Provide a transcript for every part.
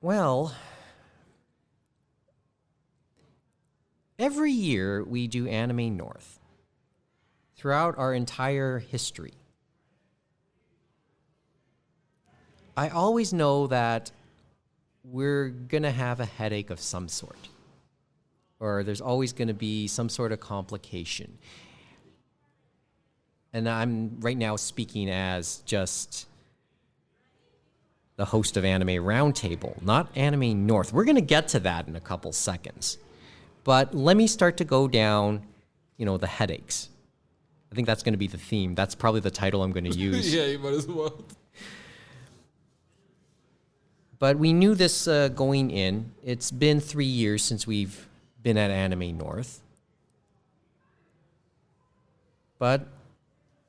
Well, every year we do Anime North throughout our entire history. I always know that we're going to have a headache of some sort, or there's always going to be some sort of complication. And I'm right now speaking as just the host of Anime Roundtable, not Anime North. We're going to get to that in a couple seconds. But let me start to go down, the headaches. I think that's going to be the theme. That's probably the title I'm going to use. Yeah, you might as well. But we knew this going in. It's been 3 years since we've been at Anime North. But,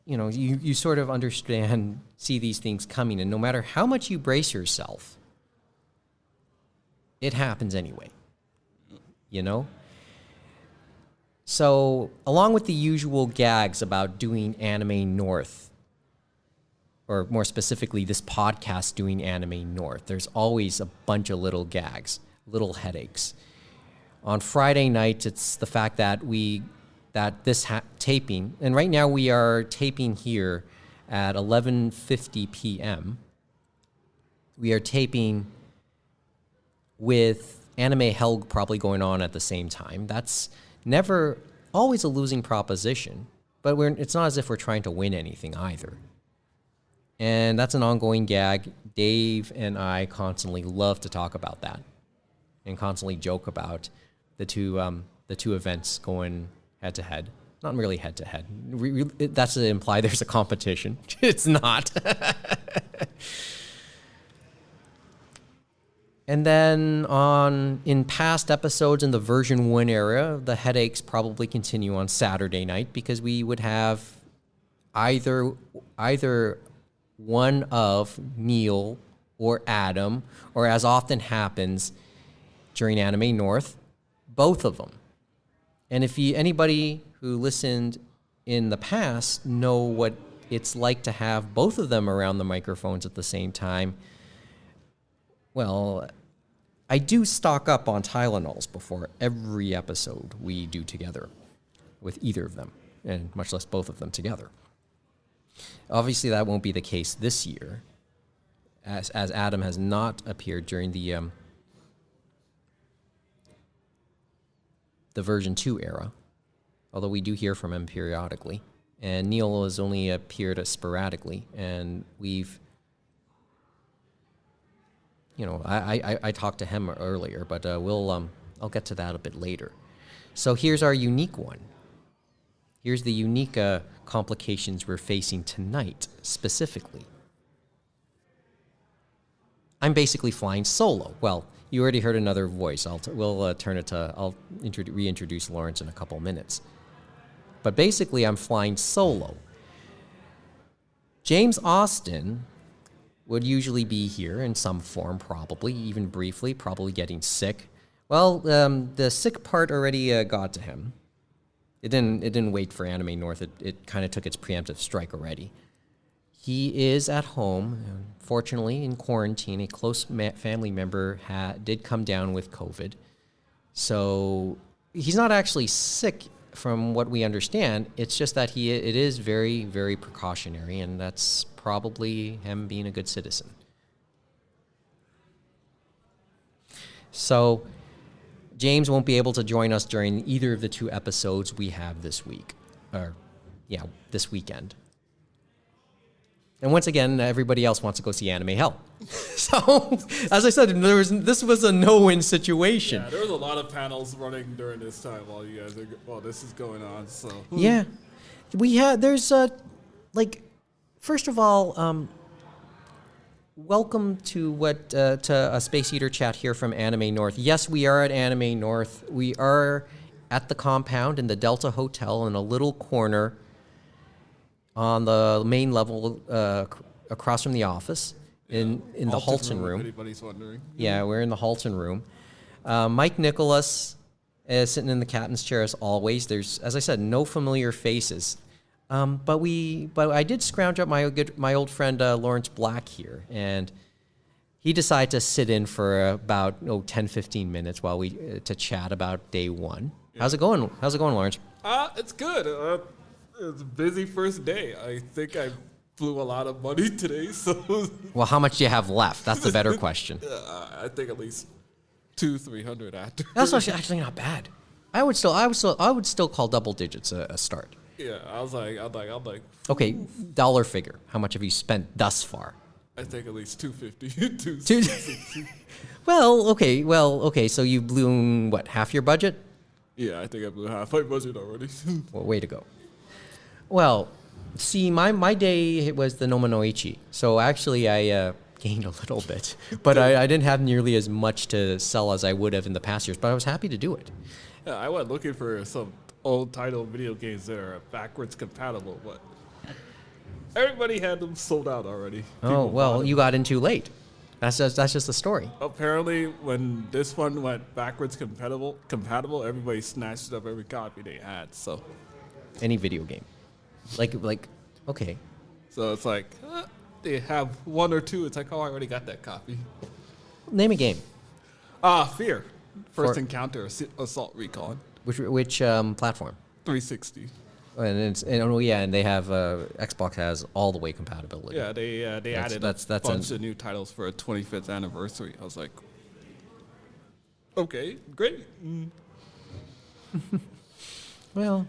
you sort of understand, see these things coming. And no matter how much you brace yourself, it happens anyway. So, along with the usual gags about doing Anime North, or more specifically, this podcast doing Anime North, there's always a bunch of little gags, little headaches. On Friday night, it's the fact that this taping, and right now we are taping here at 11:50 p.m. We are taping with Anime Hell probably going on at the same time. That's never always a losing proposition, but it's not as if we're trying to win anything either. And that's an ongoing gag. Dave and I constantly love to talk about that and constantly joke about the two events going head to head. Not really head to head. That's to imply there's a competition. It's not. And then in past episodes in the version 1 era, the headaches probably continue on Saturday night because we would have either one of Neil or Adam, or as often happens during Anime North, both of them. And if anybody who listened in the past know what it's like to have both of them around the microphones at the same time, well, I do stock up on Tylenols before every episode we do together with either of them, and much less both of them together. Obviously, that won't be the case this year, as Adam has not appeared during the version 2 era, although we do hear from him periodically. And Neil has only appeared sporadically, and we've, I talked to him earlier, but I'll get to that a bit later. So here's our unique one. Here's the unique complications we're facing tonight, specifically. I'm basically flying solo. Well, you already heard another voice. I'll reintroduce Lawrence in a couple minutes. But basically, I'm flying solo. James Austin would usually be here in some form, probably, even briefly, probably getting sick. Well, the sick part already got to him. It didn't wait for Anime North. It kind of took its preemptive strike already. He is at home, fortunately in quarantine. A close family member did come down with COVID. So he's not actually sick from what we understand. It's just that it is very, very precautionary, and that's probably him being a good citizen. So James won't be able to join us during either of the 2 episodes we have this week. This weekend. And once again, everybody else wants to go see Anime Hell. So, as I said, this was a no-win situation. Yeah, there was a lot of panels running during this time while this is going on. So yeah, first of all, welcome to a Space Eater chat here from Anime North. Yes, we are at Anime North. We are at the compound in the Delta Hotel in a little corner on the main level across from the office in the Halton room. If anybody's wondering. Yeah, we're in the Halton room. Mike Nicholas is sitting in the captain's chair as always. There's, as I said, no familiar faces. But I did scrounge up my old friend Lawrence Black here, and he decided to sit in for about 10, 15 minutes while we to chat about day one. How's it going? How's it going, Lawrence? It's good. It's a busy first day. I think I blew a lot of money today, so Well, how much do you have left? That's the better question. I think at least 200-300 after. That's actually not bad. I would still call double digits a start. Yeah, I'm like, Okay, dollar figure. How much have you spent thus far? I think at least 250, 260. Well, okay. So you blew what, half your budget? Yeah, I think I blew half my budget already. Well, way to go. Well, see, my day was the Nomanoichi, so actually I gained a little bit, but I didn't have nearly as much to sell as I would have in the past years. But I was happy to do it. Yeah, I went looking for some old title video games that are backwards compatible, but everybody had them sold out already. Oh People bought well, them. you got in too late. That's just the story. Apparently, when this one went backwards compatible, everybody snatched up every copy they had. So Any video game, like okay. So it's like, they have one or two. It's like, oh, I already got that copy. Name a game. Fear. First For- Encounter, Assault Recon, Which platform? 360. And they have Xbox has all the way compatibility. Yeah, they added that's a bunch of new titles for a 25th anniversary. I was like, okay, great. Well,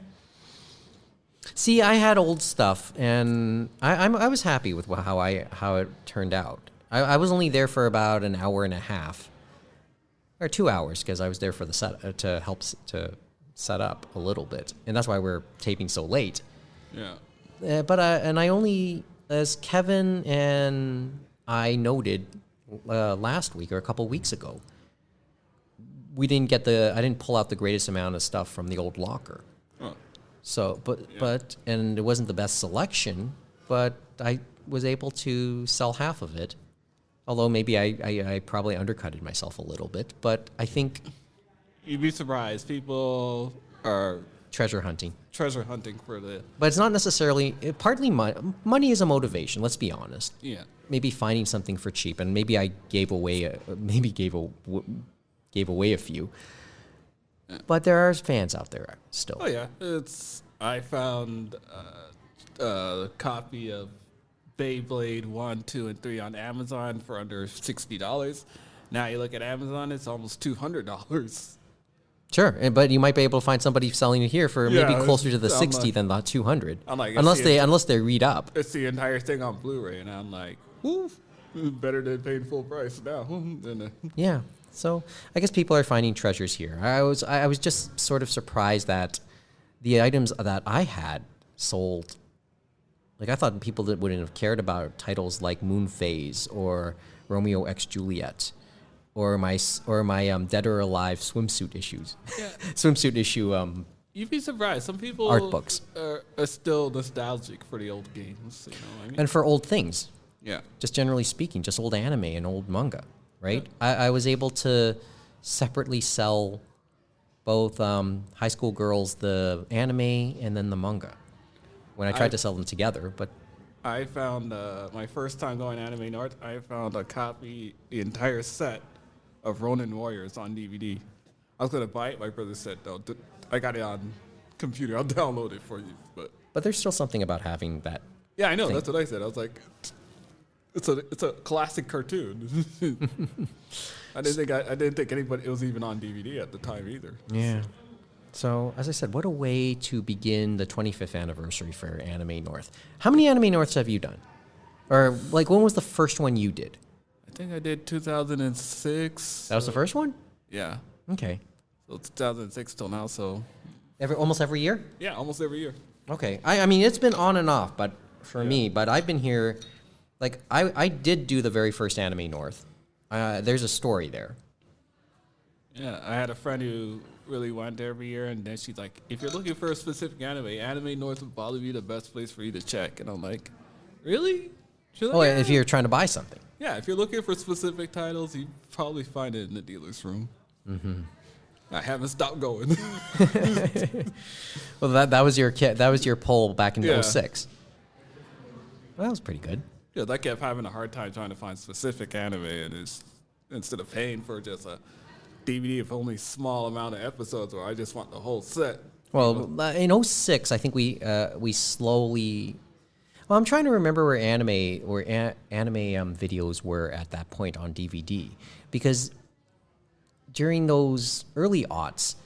see, I had old stuff, and I was happy with how it turned out. I was only there for about an hour and a half, or 2 hours, because I was there for the set to help to set up a little bit, and that's why we're taping so late. Yeah. But I only, as Kevin and I noted last week or a couple weeks ago, I didn't pull out the greatest amount of stuff from the old locker. Oh. So, and it wasn't the best selection, but I was able to sell half of it. Although maybe I probably undercutted myself a little bit, but I think You'd be surprised. People are treasure hunting. treasure hunting for the. But it's not necessarily, partly money is a motivation, let's be honest. Yeah. Maybe finding something for cheap, and maybe I gave away a few. But there are fans out there still. Oh yeah, I found a copy of Beyblade 1, 2, and 3 on Amazon for under $60. Now you look at Amazon, it's almost $200. Sure, but you might be able to find somebody selling it here for maybe Yeah, closer to the I'm 60 like- than the 200. I'm like, unless they read up. It's the entire thing on Blu-ray, and I'm like, whoo, better than paying full price now. Yeah. So I guess people are finding treasures here. I was just sort of surprised that the items that I had sold. Like, I thought people that wouldn't have cared about titles like Moon Phase or Romeo X Juliet, or my Dead or Alive swimsuit issues. Yeah. Swimsuit issue. You'd be surprised. Some people Art books. are still nostalgic for the old games. You know what I mean? And for old things, Yeah. just generally speaking, just old anime and old manga, right? I was able to separately sell both High School Girls, the anime, and then the manga. When I tried to sell them together, but I found my first time going Anime North. I found a copy, the entire set of Ronin Warriors on DVD. I was gonna buy it. My brother said, "No, I got it on computer. I'll download it for you." But there's still something about having that. yeah, I know. That's what I said. I was like, it's a classic cartoon. I didn't think anybody. It was even on DVD at the time either. Yeah. So, as I said, what a way to begin the 25th anniversary for Anime North. How many Anime Norths have you done? Or, like, when was the first one you did? I think I did 2006. That was the first one? Yeah. Okay. So 2006 till now. So Almost every year? yeah, almost every year. Okay. I mean, it's been on and off, but for me, but I've been here, like, I did do the very first Anime North. There's a story there. Yeah, I had a friend who really went there every year, and then she's like, if you're looking for a specific Anime North would probably be the best place for you to check. And I'm like, really? She's like, Oh, yeah. if you're trying to buy something. Yeah, if you're looking for specific titles, you probably find it in the dealer's room. Mm-hmm. I haven't stopped going. Well, that was your poll back in Yeah. 06. Well, that was pretty good. Because I kept having a hard time trying to find specific anime, and instead of paying for just a DVD of only small amount of episodes, where I just want the whole set. Well, in '06, I think we slowly. Well, I'm trying to remember where anime videos were at that point on DVD, because during those early aughts,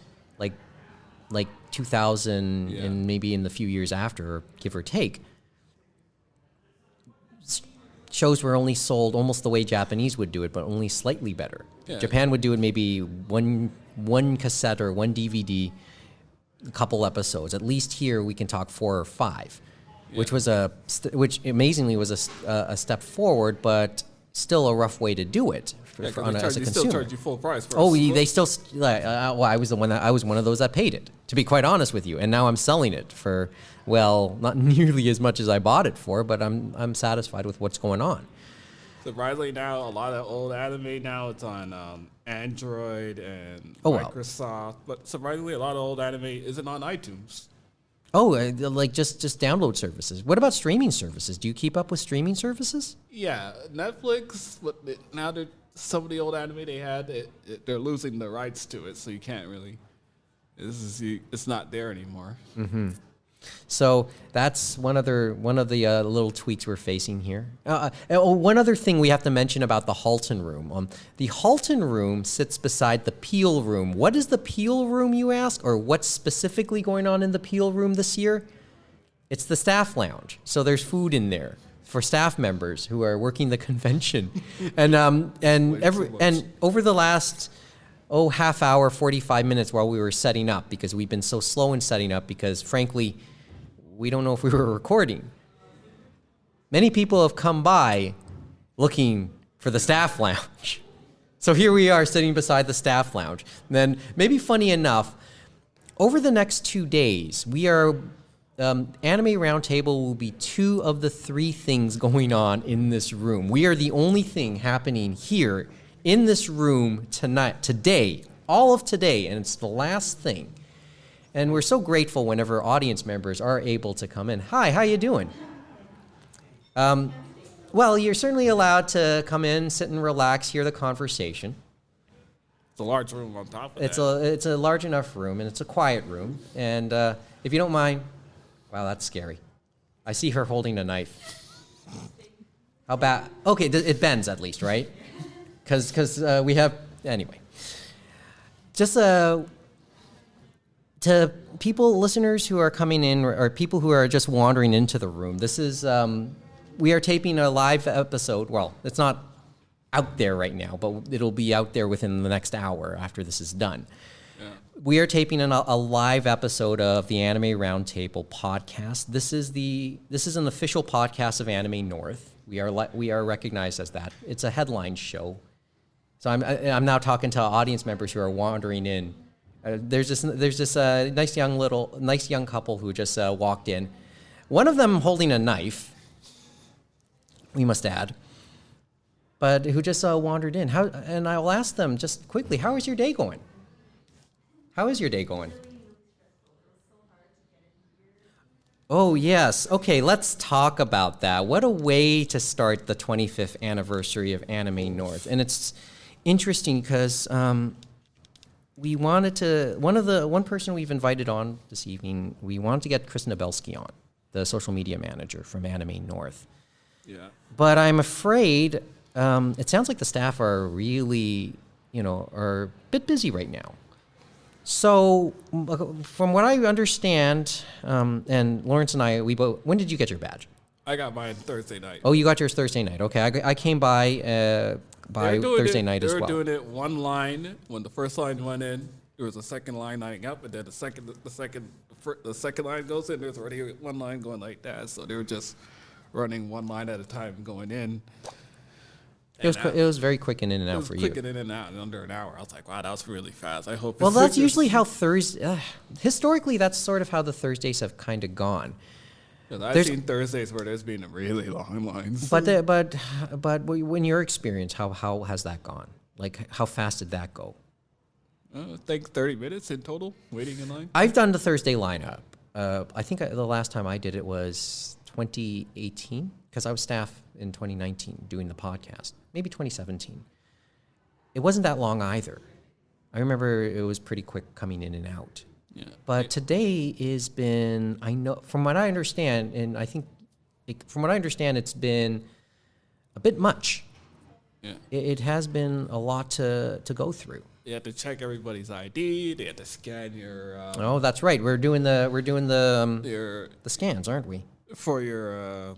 like 2000 and maybe in the few years after, give or take, shows were only sold almost the way Japanese would do it, but only slightly better. Yeah. Japan would do it maybe one cassette or one DVD, a couple episodes. At least here we can talk 4 or 5, which was which amazingly was a step forward, but still a rough way to do it Yeah, as a they consumer. still charge you full price for Oh, a they still. Well, I was one of those that paid it. To be quite honest with you, and now I'm selling it for, well, not nearly as much as I bought it for, but I'm satisfied with what's going on. Surprisingly, now a lot of old anime now it's on Android and Oh, wow. Microsoft, but surprisingly, a lot of old anime isn't on iTunes. Oh, like just download services. What about streaming services? Do you keep up with streaming services? Yeah, Netflix, but now some of the old anime they had, they're losing the rights to it, so you can't really. It's not there anymore. So that's one of the little tweaks we're facing here. One other thing we have to mention about the Halton Room. The Halton Room sits beside the Peel Room. What is the Peel Room, you ask? Or what's specifically going on in the Peel Room this year? It's the staff lounge. So there's food in there for staff members who are working the convention. and over the last half hour, 45 minutes while we were setting up, because we've been so slow in setting up because frankly, we don't know if we were recording. Many people have come by looking for the staff lounge. So here we are sitting beside the staff lounge. And then, maybe funny enough, over the next 2 days, we are, Anime Roundtable will be 2 of the 3 things going on in this room. We are the only thing happening here in this room today, all of today, and it's the last thing. And we're so grateful whenever audience members are able to come in. Hi, how you doing? Well, you're certainly allowed to come in, sit and relax, hear the conversation. It's a large room on top of It's that. it's a large enough room, and it's a quiet room. And if you don't mind, wow, that's scary. I see her holding a knife. How bad? Okay, it bends at least, right? Because we have, anyway. Just to people, listeners who are coming in, or people who are just wandering into the room, this is, we are taping a live episode. Well, it's not out there right now, but it'll be out there within the next hour after this is done. Yeah. We are taping a live episode of the Anime Roundtable podcast. This is an official podcast of Anime North. We are recognized as that. It's a headline show. So I'm now talking to audience members who are wandering in. There's this nice young couple who just walked in. One of them holding a knife. We must add, but who just wandered in. And I'll ask them just quickly, how is your day going? How is your day going? Oh, yes. Okay, let's talk about that. What a way to start the 25th anniversary of Anime North. And it's interesting because we wanted to, one person we've invited on this evening, we wanted to get Chris Nabelski on, the social media manager from Anime North. Yeah. But I'm afraid it sounds like the staff are really, are a bit busy right now. So, from what I understand, and Lawrence and I, when did you get your badge? I got mine Thursday night. Oh, you got yours Thursday night. Okay, I came by Thursday night as well. They were doing it one line. When the first line went in, there was a second line lining up, and then the second line goes in. There's already one line going like that. So they were just running one line at a time going in. It was very quick in and out for you. It was quick in and out in under an hour. I was like, wow, that was really fast. I hope. Well, that's usually how Thursday. Historically, that's sort of how the Thursdays have kind of gone. I've seen Thursdays where there's been really long lines. But in your experience, how has that gone? Like, how fast did that go? I think 30 minutes in total waiting in line. I've done the Thursday lineup. I think the last time I did it was 2018, because I was staff in 2019 doing the podcast, maybe 2017. It wasn't that long either. I remember it was pretty quick coming in and out. Yeah. But today has been, I know, from what I understand, and I think, from what I understand, it's been a bit much. Yeah. It has been a lot to go through. You have to check everybody's ID. They have to scan your Oh, that's right. We're doing the your scans, aren't we? for your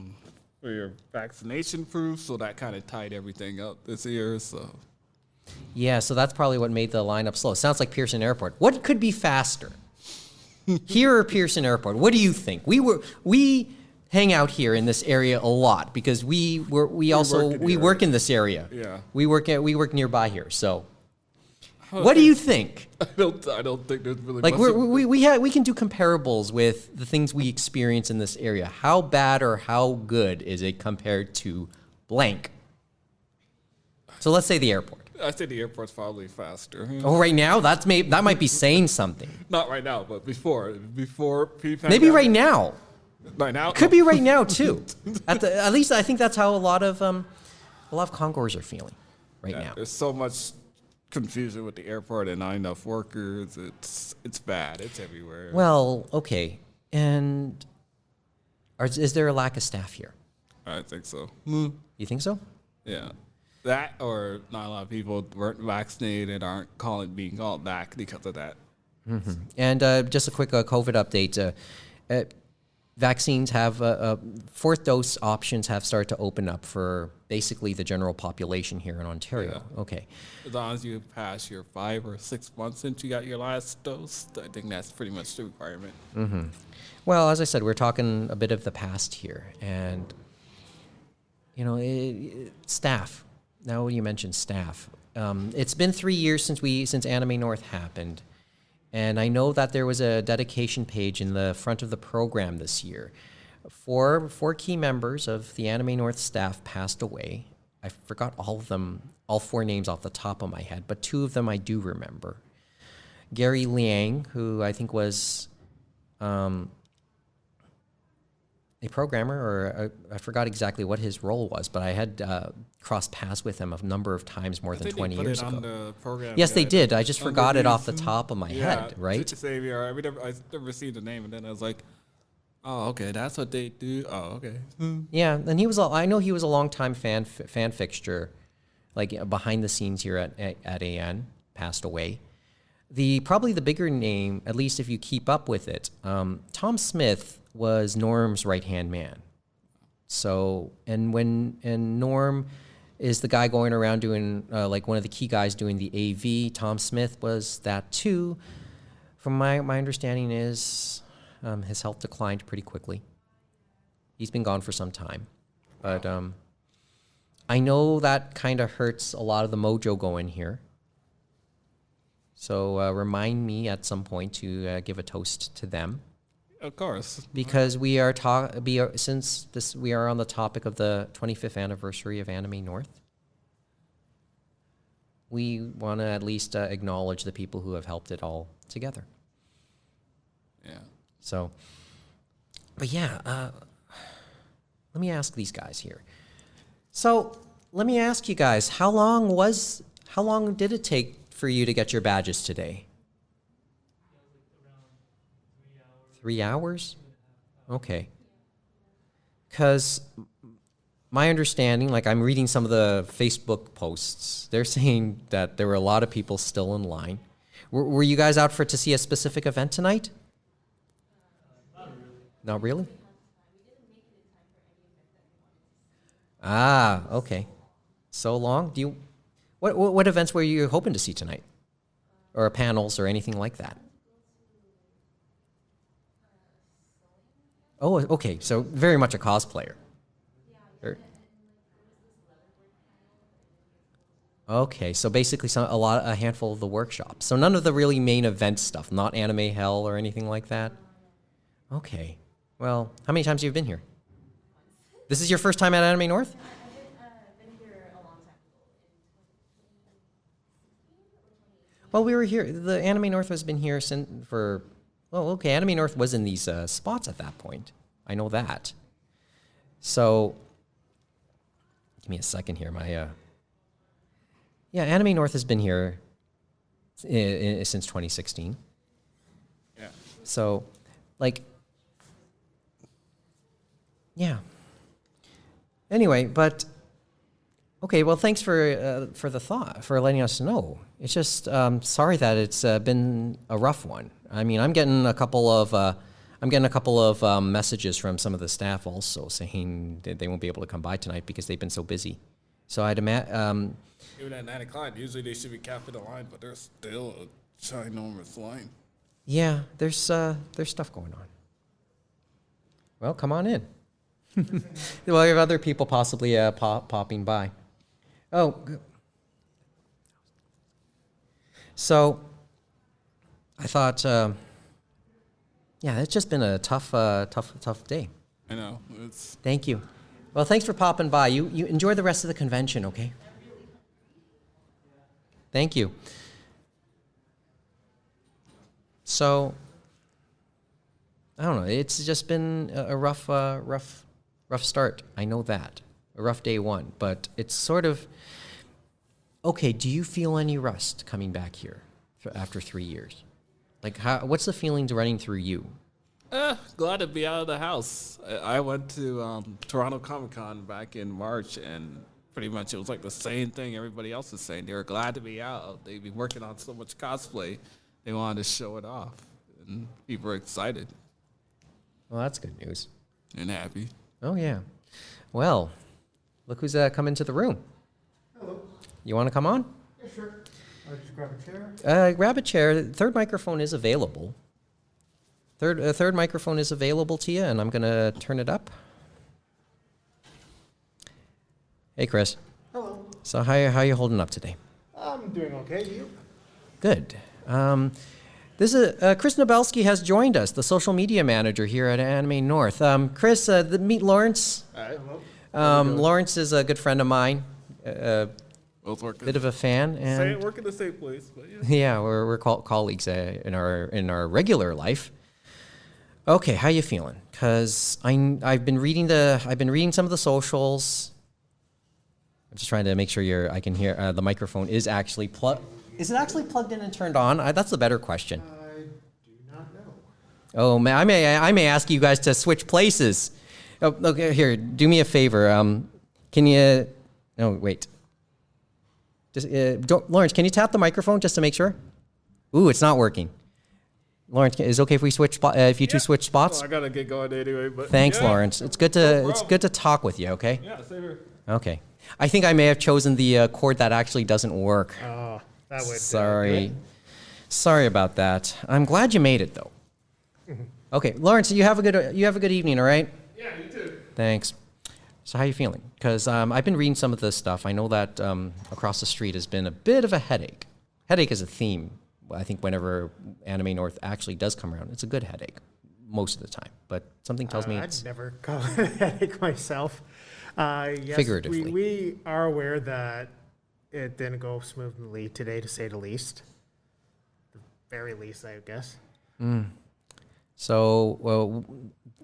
vaccination proof. So that kind of tied everything up this year. So Yeah, so that's probably what made the lineup slow. Sounds like Pearson Airport. What could be faster? Here or Pearson Airport? What do you think? We hang out here in this area a lot because we work in this area. Yeah. We work nearby here. So what do you think? I don't think there's really Like much we can do comparables with the things we experience in this area. How bad or how good is it compared to blank? So let's say the airport. I say the airport's probably faster. Oh, right now that might be saying something. Not right now, but before pre-pandemic. Maybe right now. Right now Could be right now too. At least I think that's how a lot of Congoers are feeling right now. There's so much confusion with the airport and not enough workers. It's bad. It's everywhere. Well, okay, and is there a lack of staff here? I think so. You think so? Yeah. That or not a lot of people weren't vaccinated, aren't being called back because of that. And just a quick COVID update. Vaccines have fourth dose options have started to open up for basically the general population here in Ontario. Yeah. Okay. As long as you pass your 5 or 6 months since you got your last dose, I think that's pretty much the requirement. Well, as I said, we're talking a bit of the past here, and staff. Now you mentioned staff. It's been 3 years since Anime North happened. And I know that there was a dedication page in the front of the program this year. Four key members of the Anime North staff passed away. I forgot all of them, all 4 names off the top of my head, but 2 of them I do remember. Gary Liang, who I think was a programmer, or I forgot exactly what his role was, but I had crossed paths with him a number of times more than 20 years ago. On the program Yes, they guide. did. I just forgot it off the top of my head, right? Same here. I never seen the name, and then I was like, oh, okay, that's what they do. Oh, okay. Yeah, and I know he was a longtime fan fixture, like behind the scenes here at AN, passed away. Probably the bigger name, at least if you keep up with it, Tom Smith was Norm's right-hand man. So, and Norm is the guy going around doing, like one of the key guys doing the AV. Tom Smith was that too. From my understanding is his health declined pretty quickly. He's been gone for some time. But I know that kind of hurts a lot of the mojo going here. So remind me at some point to give a toast to them. Of course. Because we are we are on the topic of the 25th anniversary of Anime North. We want to at least acknowledge the people who have helped it all together. Yeah. So, but yeah, let me ask these guys here. So let me ask you guys, how long did it take for you to get your badges today? 3 hours? Okay. Because my understanding, like I'm reading some of the Facebook posts, they're saying that there were a lot of people still in line. Were you guys out to see a specific event tonight? Not really? Ah, okay. So long? What events were you hoping to see tonight? Or panels or anything like that? Oh, okay. So very much a cosplayer. Okay, so basically a handful of the workshops. So none of the really main event stuff, not Anime Hell or anything like that? Okay. Well, how many times have you been here? This is your first time at Anime North? I've been here a long time ago. Well, we were here. The Anime North has been here Anime North was in these spots at that point. I know that. So, give me a second here. Yeah, Anime North has been here since 2016. Yeah. So, like, yeah. Anyway, but okay. Well, thanks for the thought, for letting us know. It's just sorry that it's been a rough one. I mean, I'm getting a couple of messages from some of the staff also saying that they won't be able to come by tonight because they've been so busy. So I'd imagine. Even at 9 o'clock, usually they should be capping the line, but there's still a ginormous line. Yeah, there's stuff going on. Well, come on in. Well, you have other people possibly popping by. Oh, so I thought, yeah, it's just been a tough day. I know. It's Thank you. Well, thanks for popping by. You enjoy the rest of the convention, okay? Thank you. So, I don't know. It's just been a rough start. I know that. A rough day one. But it's sort of, okay, do you feel any rust coming back here after 3 years? Like, what's the feelings running through you? glad to be out of the house. I went to Toronto Comic Con back in March, and pretty much it was like the same thing everybody else was saying. They were glad to be out. They've been working on so much cosplay. They wanted to show it off, and people were excited Well, that's good news. and happy. Oh, yeah. Well, look who's come into the room. Hello. You want to come on? Yeah, sure. I'll just grab a chair. Grab a chair. Third microphone is available. Third microphone is available to you, and I'm going to turn it up. Hey, Chris. Hello. So how you holding up today? I'm doing okay. You? Good. This is Chris Nobelski has joined us, the social media manager here at Anime North. Chris, meet Lawrence. Hello. Lawrence is a good friend of mine. Both working. Bit of a fan, and Work in the same place, but yeah. yeah, we're colleagues in our regular life. Okay, how you feeling? Because I've been reading some of the socials. I'm just trying to make sure I can hear the microphone is actually plugged. Is it actually plugged in and turned on? That's the better question. I do not know. Oh, I may ask you guys to switch places. Oh, okay, here, do me a favor. Can you? No, wait. Just Lawrence, can you tap the microphone just to make sure? Ooh, it's not working. Lawrence, is it okay if we switch? If you two switch spots? Well, I gotta get going anyway. But Thanks, yeah. Lawrence. It's good to talk with you. Okay. Yeah, same here. Okay. I think I may have chosen the cord that actually doesn't work. Oh, that would. Sorry. Sorry about that. I'm glad you made it though. Okay, Lawrence, you have a good evening. All right. Yeah, you too. Thanks. So how you feeling? Because I've been reading some of this stuff. I know that across the street has been a bit of a headache. Headache is a theme. I think whenever Anime North actually does come around, it's a good headache most of the time. But something tells me I'd it's never call it a headache myself. Yes, Figuratively. We are aware that it didn't go smoothly today, to say the least. The very least, I guess. so. Well,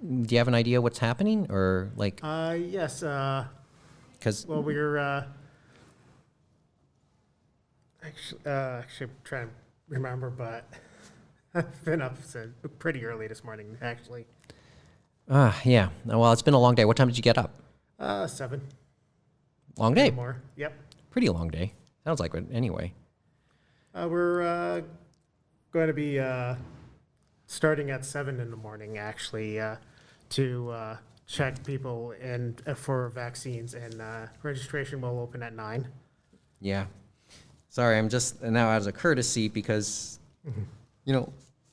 do you have an idea what's happening, or like? Yes. Because Well, we're actually trying to remember, but I've been up since pretty early this morning, actually. yeah. Well, it's been a long day. What time did you get up? 7. Long day. More. Yep. Pretty long day. Sounds like it. Anyway. We're going to be starting at 7 in the morning, actually, to check people in for vaccines, and registration will open at 9. Yeah. Sorry, I'm just now as a courtesy because,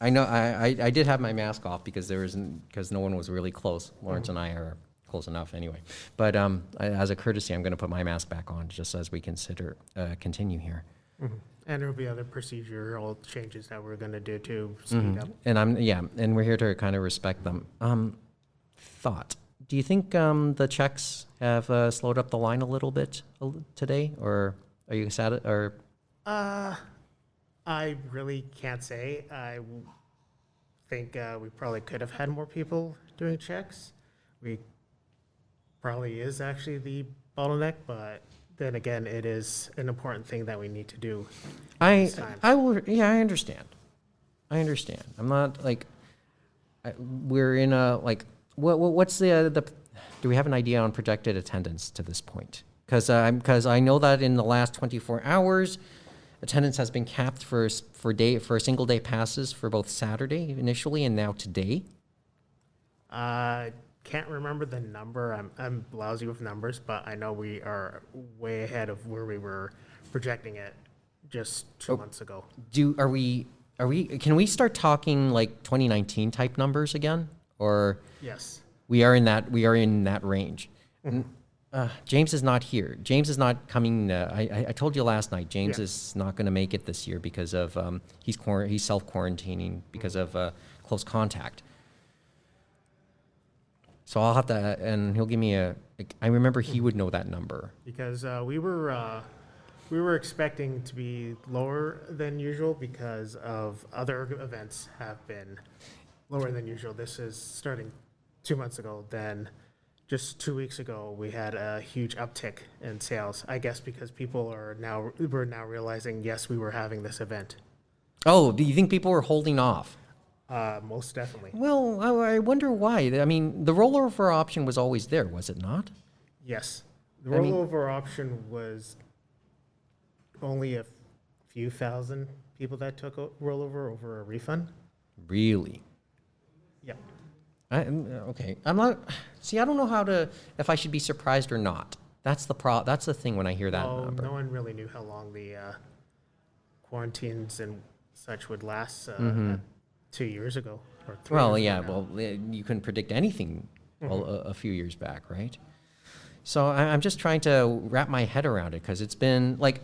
I know I did have my mask off because because no one was really close. Lawrence and I are close enough anyway. But as a courtesy, I'm going to put my mask back on just as we continue here. And there will be other procedural changes that we're going to do to speed up. And and we're here to kind of respect them. Thought. Do you think the checks have slowed up the line a little bit today, or are you sad? Or I really can't say. I think we probably could have had more people doing checks. We probably is actually the bottleneck, but then again, it is an important thing that we need to do. I time. I will. Yeah, I understand. I understand. I'm not like we're in a like what's the do we have an idea on projected attendance to this point? Because I know that in the last 24 hours, attendance has been capped for single day passes for both Saturday initially and now today. Can't remember the number. I'm lousy with numbers, but I know we are way ahead of where we were projecting it just 2 months ago. Are we can we start talking like 2019 type numbers again, or Yes. we are in that range? James is not here. James is not coming. I told you last night. James Yeah. is not going to make it this year because of he's self quarantining because of close contact. So I'll have to, and he'll give me I remember he would know that number. Because we were expecting to be lower than usual because of other events have been lower than usual. This is starting 2 months ago. Then just 2 weeks ago, we had a huge uptick in sales. I guess because we're now realizing, yes, we were having this event. Oh, do you think people were holding off? Most definitely. Well, I wonder why. I mean, the rollover option was always there, was it not? Yes. The I mean- rollover option was only a few thousand people that took rollover over a refund. Really? Yep. Okay. I'm not. See, I don't know if I should be surprised or not. That's the thing when I hear that number. No one really knew how long the quarantines and such would last 2 years ago or 3 Well, years yeah. ago now. Well, you couldn't predict anything a few years back, right? So I'm just trying to wrap my head around it because it's been like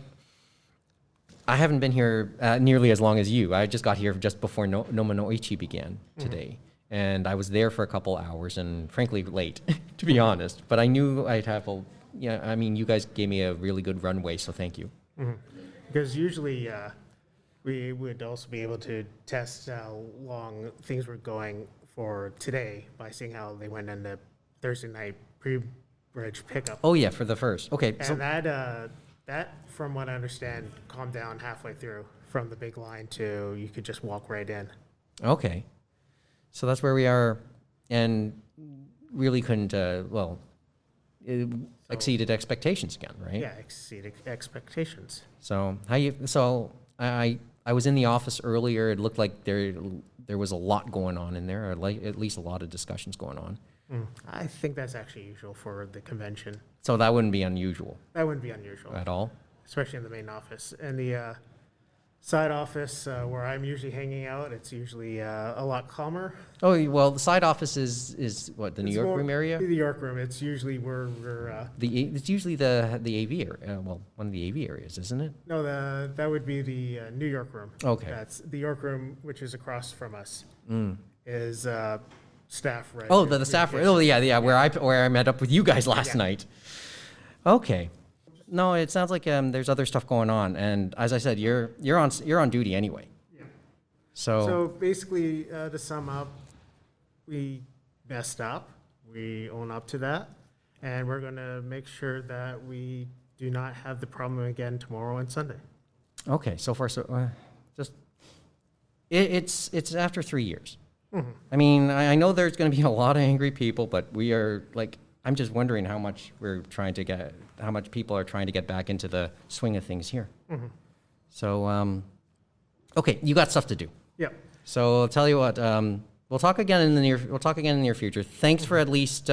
I haven't been here nearly as long as you. I just got here just before Nomanoichi began today, and I was there for a couple hours and frankly late, to be honest. But I knew I'd have I mean, you guys gave me a really good runway, so thank you. Because usually we would also be able to test how long things were going for today by seeing how they went in the Thursday night pre-bridge pickup. Oh yeah, for the first. Okay, And so that, from what I understand, calmed down halfway through from the big line to you could just walk right in. okay, so that's where we are, and really couldn't it exceeded expectations again, right? Yeah, exceeded expectations. So I was in the office earlier. It looked like there was a lot going on in there, or like at least a lot of discussions going on. I think that's actually usual for the convention. So that wouldn't be unusual That wouldn't be unusual, at all. especially in the main office. And the side office where I'm usually hanging out, it's usually a lot calmer. Oh well, the side office is what, the New It's York more- room area. The York room. It's usually where we're. It's usually the AV area. Well, one of the AV areas, isn't it? No, that would be the New York room. Okay. That's the York room, which is across from us. Is staff right? Oh, the staff. Oh, yeah. Where I met up with you guys last Yeah. night. Okay. No, it sounds like there's other stuff going on, and as I said, you're on duty anyway. Yeah. So, So basically, to sum up, we messed up. We own up to that, and we're going to make sure that we do not have the problem again tomorrow and Sunday. okay. So far, so just it's after 3 years. I mean, I know there's going to be a lot of angry people, but we are like, I'm just wondering how much people are trying to get back into the swing of things here. So, okay, you got stuff to do. Yep. So I'll tell you what. We'll talk again in the near future. Thanks for at least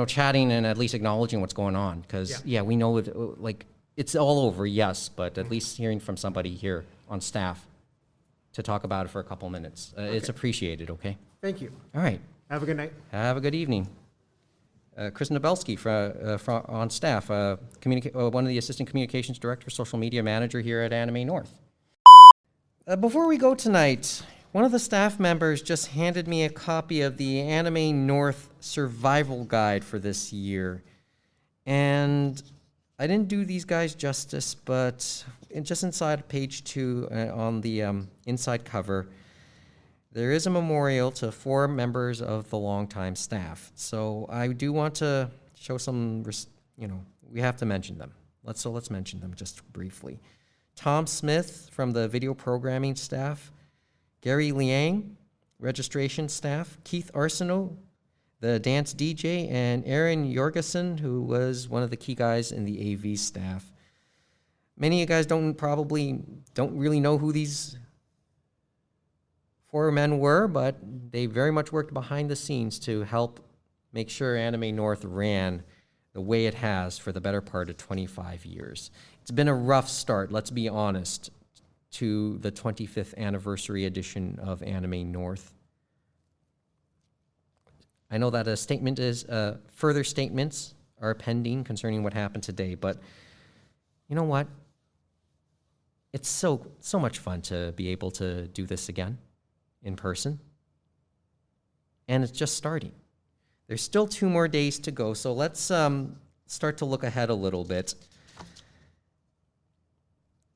chatting and at least acknowledging what's going on. Because Yeah. we know it's all over, yes, but at least hearing from somebody here on staff to talk about it for a couple minutes, it's appreciated. Okay. Thank you. All right. Have a good night. Have a good evening. Chris Nabelski on staff, one of the assistant communications director, social media manager here at Anime North. Before we go tonight, one of the staff members just handed me a copy of the Anime North survival guide for this year. And I didn't do these guys justice, but just inside page 2 on the inside cover, there is a memorial to 4 members of the longtime staff. So I do want to show some, we have to mention them. Let's mention them just briefly. Tom Smith from the video programming staff, Gary Liang, registration staff, Keith Arsenault, the dance DJ, and Aaron Jorgensen, who was one of the key guys in the AV staff. Many of you guys don't really know who these 4 men were, but they very much worked behind the scenes to help make sure Anime North ran the way it has for the better part of 25 years. It's been a rough start, let's be honest, to the 25th anniversary edition of Anime North. I know that further statements are pending concerning what happened today, but you know what? It's so much fun to be able to do this again in person. And it's just starting. There's still 2 more days to go, so let's start to look ahead a little bit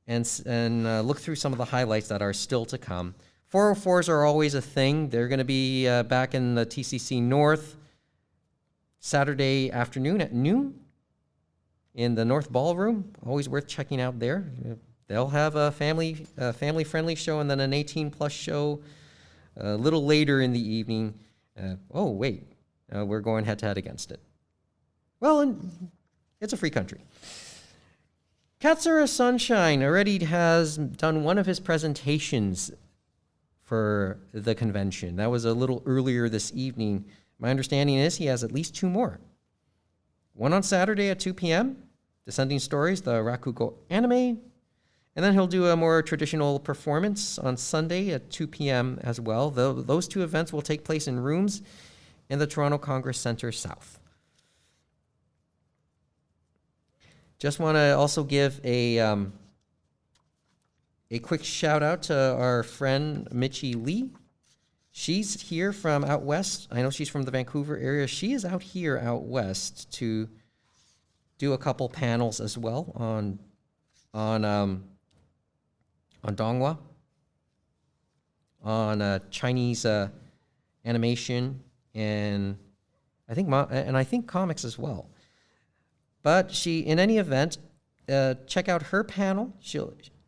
and look through some of the highlights that are still to come. 404s are always a thing. They're going to be back in the TCC North Saturday afternoon at noon in the North Ballroom. Always worth checking out there. They'll have a family-friendly show and then an 18-plus show a little later in the evening. We're going head-to-head against it. Well, it's a free country. Katsura Sunshine already has done one of his presentations for the convention. That was a little earlier this evening. My understanding is he has at least 2 more. One on Saturday at 2 p.m., Descending Stories, the Rakugo anime. And then he'll do a more traditional performance on Sunday at 2 p.m. as well. Those 2 events will take place in rooms in the Toronto Congress Centre South. Just want to also give a quick shout out to our friend Michi Lee. She's here from out west. I know she's from the Vancouver area. She is out here out west to do a couple panels as well on Donghua, on Chinese animation, and I think comics as well. But in any event, check out her panel.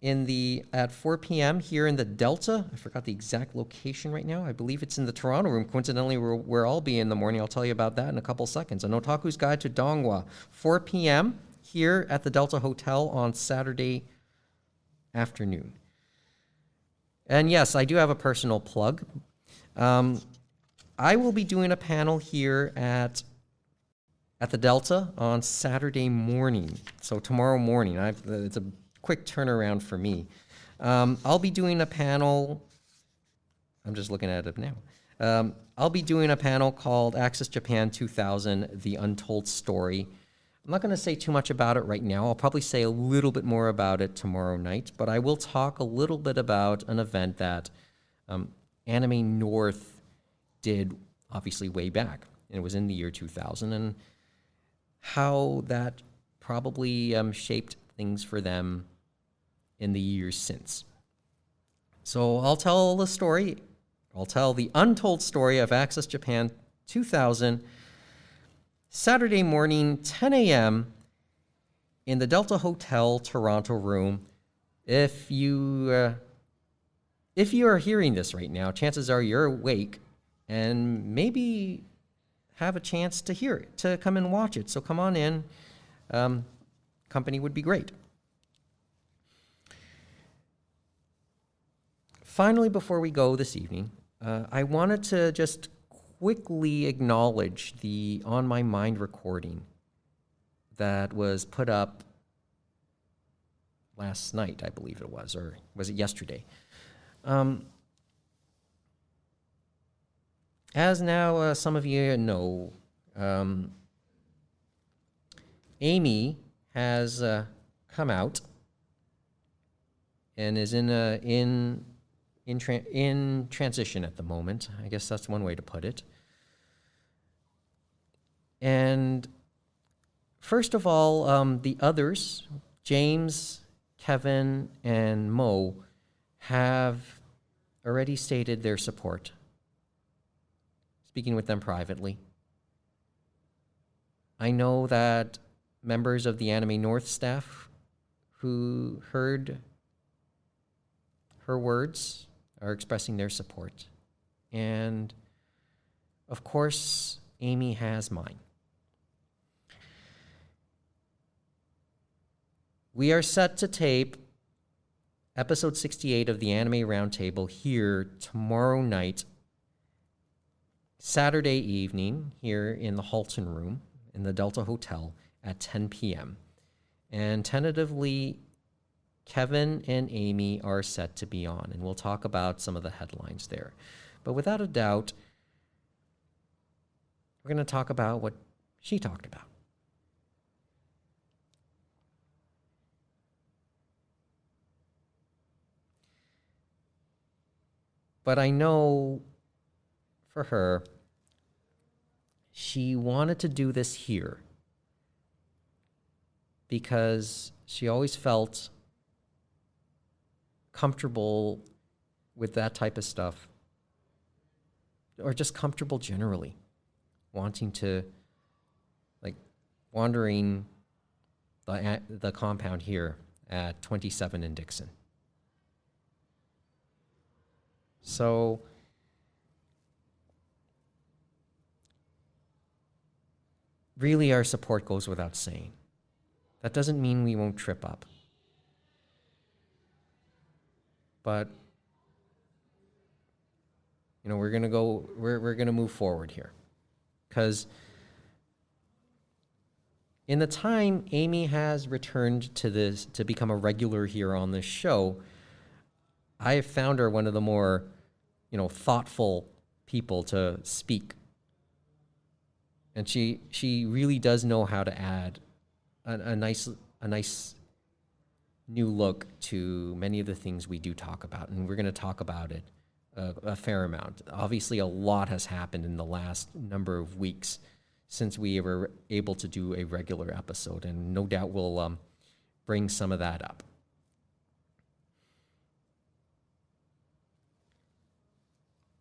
At 4 p.m. here in the Delta. I forgot the exact location right now. I believe it's in the Toronto room. Coincidentally, where I'll be in the morning. I'll tell you about that in a couple seconds. An Otaku's Guide to Donghua, 4 p.m. here at the Delta Hotel on Saturday afternoon. And yes, I do have a personal plug. I will be doing a panel here at the Delta on Saturday morning. So tomorrow morning. It's a quick turnaround for me. I'll be doing a panel. I'm just looking at it now. I'll be doing a panel called Access Japan 2000, The Untold Story. I'm not going to say too much about it right now. I'll probably say a little bit more about it tomorrow night, but I will talk a little bit about an event that Anime North did obviously way back. And it was in the year 2000, and how that probably shaped things for them in the years since. So I'll tell the story. I'll tell the untold story of Access Japan 2000, Saturday morning, 10 a.m. in the Delta Hotel Toronto room. If you are hearing this right now, chances are you're awake and maybe have a chance to hear it, to come and watch it. So come on in. Company would be great. Finally, before we go this evening, I wanted to just quickly acknowledge the On My Mind recording that was put up last night, I believe it was, or was it yesterday? As now some of you know, Amy has come out and is in transition at the moment. I guess that's one way to put it. And first of all, the others, James, Kevin, and Mo, have already stated their support, speaking with them privately. I know that members of the Anime North staff who heard her words are expressing their support. And of course, Amy has mine. We are set to tape episode 68 of the Anime Roundtable here tomorrow night, Saturday evening, here in the Halton Room in the Delta Hotel at 10 p.m. And tentatively, Kevin and Amy are set to be on, and we'll talk about some of the headlines there. But without a doubt, we're going to talk about what she talked about. But I know for her, she wanted to do this here because she always felt comfortable with that type of stuff, or just comfortable generally, wanting to, like, wandering the compound here at 27 and Dixon. So really, our support goes without saying. That doesn't mean we won't trip up. But you know, we're gonna move forward here. Because in the time Amy has returned to become a regular here on this show, I have found her one of the more, thoughtful people to speak. And she really does know how to add a nice new look to many of the things we do talk about, and we're going to talk about it a fair amount. Obviously, a lot has happened in the last number of weeks since we were able to do a regular episode, and no doubt we'll bring some of that up.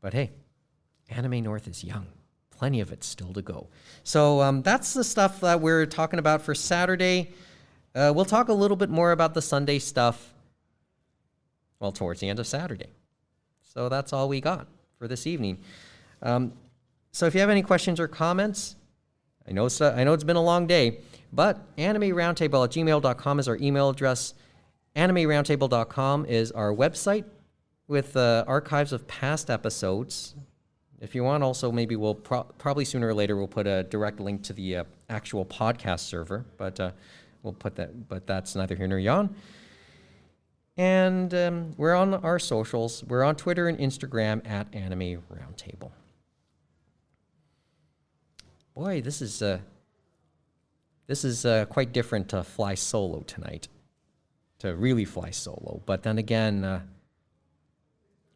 But hey, Anime North is young. Plenty of it still to go. So that's the stuff that we're talking about for Saturday. We'll talk a little bit more about the Sunday stuff, well, towards the end of Saturday. So that's all we got for this evening. So if you have any questions or comments, I know it's been a long day, but animeroundtable@gmail.com is our email address. Animeroundtable.com is our website with archives of past episodes. If you want, also, maybe we'll probably sooner or later we'll put a direct link to the actual podcast server, but we'll put that. But that's neither here nor yon. And we're on our socials. We're on Twitter and Instagram at Anime Roundtable. Boy, this is quite different to fly solo tonight. To really fly solo, but then again.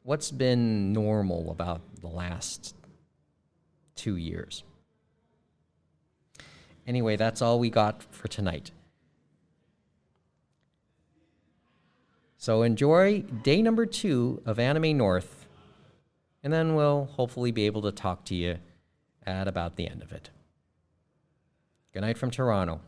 What's been normal about the last 2 years? Anyway, that's all we got for tonight. So enjoy day number 2 of Anime North, and then we'll hopefully be able to talk to you at about the end of it. Good night from Toronto.